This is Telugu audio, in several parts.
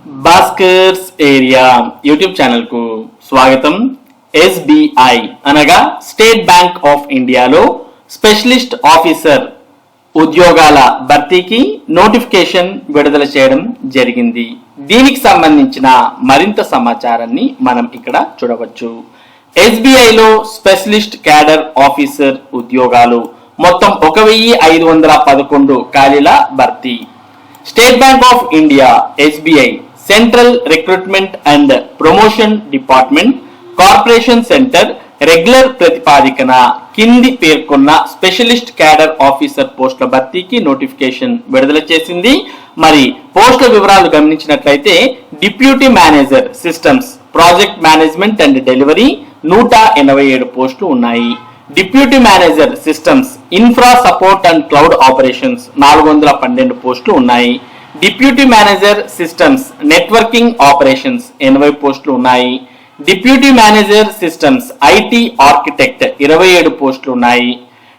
భాస్కర్స్ ఏరియా యూట్యూబ్ ఛానల్ కు స్వాగతం. ఎస్బిఐ అనగా స్టేట్ బ్యాంక్ ఆఫ్ ఇండియాలో స్పెషలిస్ట్ ఆఫీసర్ ఉద్యోగాల భర్తీకి నోటిఫికేషన్ విడుదల చేయడం జరిగింది. దీనికి సంబంధించిన మరింత సమాచారాన్ని మనం ఇక్కడ చూడవచ్చు. ఎస్బిఐలో స్పెషలిస్ట్ క్యాడర్ ఆఫీసర్ ఉద్యోగాలు మొత్తం 1511 ఖాళీల భర్తీ. State Bank of India SBI central recruitment and promotion department corporation centre regular ప్రతిపాదికన కింది పేర్కొన్న స్పెషలిస్ట్ క్యాడర్ ఆఫీసర్ పోస్టుల భర్తీకి నోటిఫికేషన్ విడుదల చేసింది. మరి పోస్టుల వివరాలు గమనించినట్లయితే deputy manager systems project management and delivery 187 పోస్టులు ఉన్నాయి. Deputy manager systems infra support and cloud operations 412 పోస్టులు ఉన్నాయి. Deputy manager systems networking operations 80 పోస్టులు ఉన్నాయి. Deputy manager systems IT architect 27 పోస్టులు ఉన్నాయి.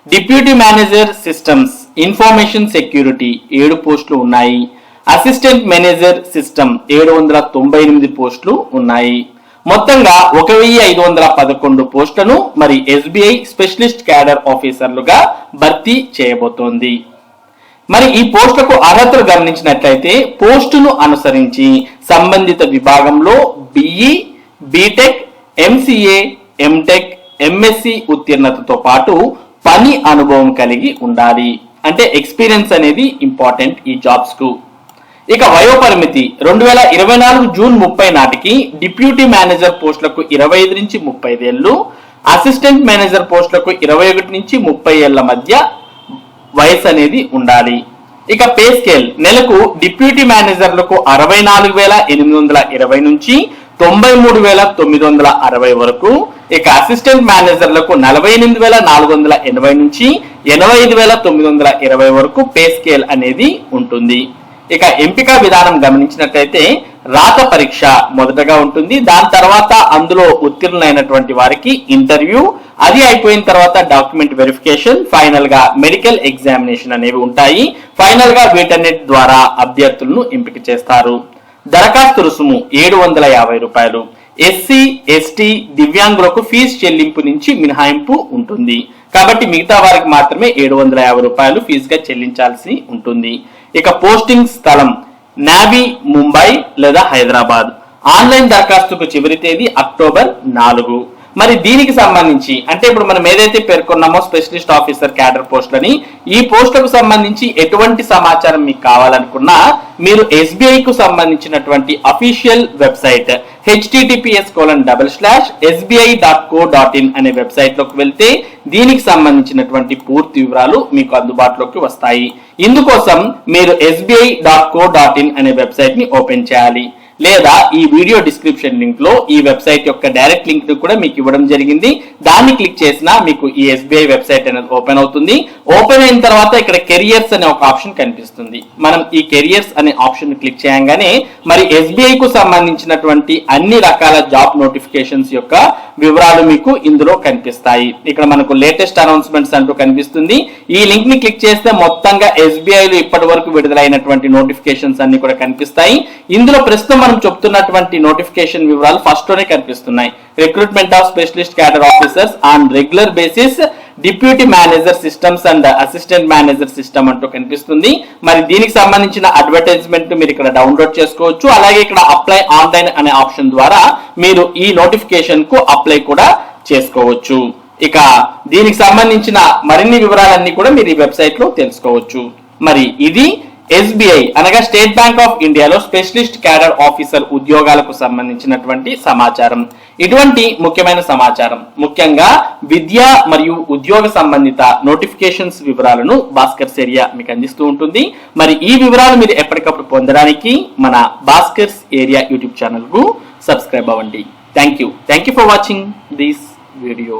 Deputy manager systems information security 7 పోస్టులు ఉన్నాయి. అసిస్టెంట్ మేనేజర్ సిస్టమ్ 798 పోస్టులు ఉన్నాయి. మొత్తంగా 1511 పోస్టులను మరి ఎస్బిఐ స్పెషలిస్ట్ క్యాడర్ ఆఫీసర్లుగా భర్తీ చేయబోతోంది. మరి ఈ పోస్టులకు అర్హతలు గమనించినట్లయితే పోస్టును అనుసరించి సంబంధిత విభాగంలో BE, BTech, MCA, MTech, MSc ఉత్తీర్ణతతో పాటు పని అనుభవం కలిగి ఉండాలి. అంటే ఎక్స్పీరియన్స్ అనేది ఇంపార్టెంట్ ఈ జాబ్స్ కు. ఇక వయోపరిమితి 2024 జూన్ 30 నాటికి డిప్యూటీ మేనేజర్ పోస్టులకు 25 నుంచి 35 ఏళ్లు, అసిస్టెంట్ మేనేజర్ పోస్టులకు 21 నుంచి 30 ఏళ్ల మధ్య వయసు అనేది ఉండాలి. ఇక పే స్కేల్ నెలకు డిప్యూటీ మేనేజర్లకు 64,820 నుంచి 93,960 వరకు, ఇక అసిస్టెంట్ మేనేజర్లకు 48,480 నుంచి 85,920 వరకు పే స్కేల్ అనేది ఉంటుంది. ఇక ఎంపిక విధానం గమనించినట్లయితే రాత పరీక్ష మొదటగా ఉంటుంది. దాని తర్వాత అందులో ఉత్తీర్ణులైనటువంటి వారికి ఇంటర్వ్యూ, అది అయిపోయిన తర్వాత డాక్యుమెంట్ వెరిఫికేషన్, ఫైనల్ గా మెడికల్ ఎగ్జామినేషన్ అనేవి ఉంటాయి. ఫైనల్ గా వీటన్నిటి ద్వారా అభ్యర్థులను ఎంపిక చేస్తారు. దరఖాస్తు రుసుము 750 రూపాయలు. ఎస్సీ, ఎస్టీ, దివ్యాంగులకు ఫీజు చెల్లింపు నుంచి మినహాయింపు ఉంటుంది. కాబట్టి మిగతా వారికి మాత్రమే 750 రూపాయలు ఫీజుగా చెల్లించాల్సి ఉంటుంది. ఇక పోస్టింగ్ స్థలం నావీ, ముంబై లేదా హైదరాబాద్. ఆన్లైన్ దరఖాస్తుకు చివరి తేదీ అక్టోబర్ 4. మరి దీనికి సంబంధించి అంటే ఇప్పుడు మనం ఏదైతే పేర్కొన్నామో స్పెషలిస్ట్ ఆఫీసర్ క్యాడర్ పోస్టులని, ఈ పోస్టులకు సంబంధించి ఎటువంటి సమాచారం మీకు కావాలనుకున్నా మీరు ఎస్బిఐ కు సంబంధించినటువంటి అఫీషియల్ వెబ్సైట్ https://sbi.co.in అనే వెబ్సైట్ లోకి వెళ్తే దీనికి సంబంధించినటువంటి పూర్తి వివరాలు మీకు అందుబాటులోకి వస్తాయి. ఇందుకోసం మీరు sbi.co.in అనే వెబ్సైట్ ని ఓపెన్ చేయాలి. లేదా ఈ వీడియో డిస్క్రిప్షన్ లింక్ లో ఈ వెబ్సైట్ యొక్క డైరెక్ట్ లింక్ ను కూడా మీకు ఇవ్వడం జరిగింది. దాన్ని క్లిక్ చేసినా మీకు ఈ ఎస్బిఐ వెబ్సైట్ అనేది ఓపెన్ అవుతుంది. ఓపెన్ అయిన తర్వాత ఇక్కడ కెరియర్స్ అనే ఒక ఆప్షన్ కనిపిస్తుంది. మనం ఈ కెరియర్స్ అనే ఆప్షన్ క్లిక్ చేయగానే మరి ఎస్బిఐ కు సంబంధించినటువంటి అన్ని రకాల జాబ్ నోటిఫికేషన్స్ యొక్క వివరాలు మీకు ఇందులో కనిపిస్తాయి. ఇక్కడ మనకు లేటెస్ట్ అనౌన్స్మెంట్స్ అంటూ కనిపిస్తుంది. ఈ లింక్ ని క్లిక్ చేస్తే మొత్తంగా ఎస్బిఐలో ఇప్పటి వరకు విడుదలైనటువంటి నోటిఫికేషన్స్ అన్ని కూడా కనిపిస్తాయి. ఇందులో ప్రస్తుతం మనం చెప్తున్నటువంటి నోటిఫికేషన్ వివరాలు ఫస్ట్ లోనే కనిపిస్తున్నాయి. Recruitment of specialist cadre officers on regular basis, deputy manager systems and assistant manager system అంటూ కనిపిస్తుంది. మరి దీనికి సంబంధించిన అడ్వర్టైజ్మెంట్ మీరు ఇక్కడ డౌన్లోడ్ చేసుకోవచ్చు. అలాగే ఇక్కడ అప్లై ఆన్లైన్ అనే ఆప్షన్ ద్వారా మీరు ఈ నోటిఫికేషన్ కు అప్లై కూడా చేసుకోవచ్చు. ఇక దీనికి సంబంధించిన మరిన్ని వివరాలన్నీ కూడా మీరు ఈ వెబ్సైట్ లో తెలుసుకోవచ్చు. మరి ఇది ఎస్బిఐ అనగా స్టేట్ బ్యాంక్ ఆఫ్ ఇండియాలో స్పెషలిస్ట్ క్యాడర్ ఆఫీసర్ ఉద్యోగాలకు సంబంధించినటువంటి సమాచారం. ఇటువంటి ముఖ్యమైన సమాచారం ముఖ్యంగా విద్య మరియు ఉద్యోగ సంబంధిత నోటిఫికేషన్స్ వివరాలను భాస్కర్స్ ఏరియా మీకు అందిస్తూ ఉంటుంది. మరి ఈ వివరాలు మీరు ఎప్పటికప్పుడు పొందడానికి మన భాస్కర్స్ ఏరియా యూట్యూబ్ ఛానల్ కు సబ్స్క్రైబ్ అవ్వండి. Thank you for watching this video.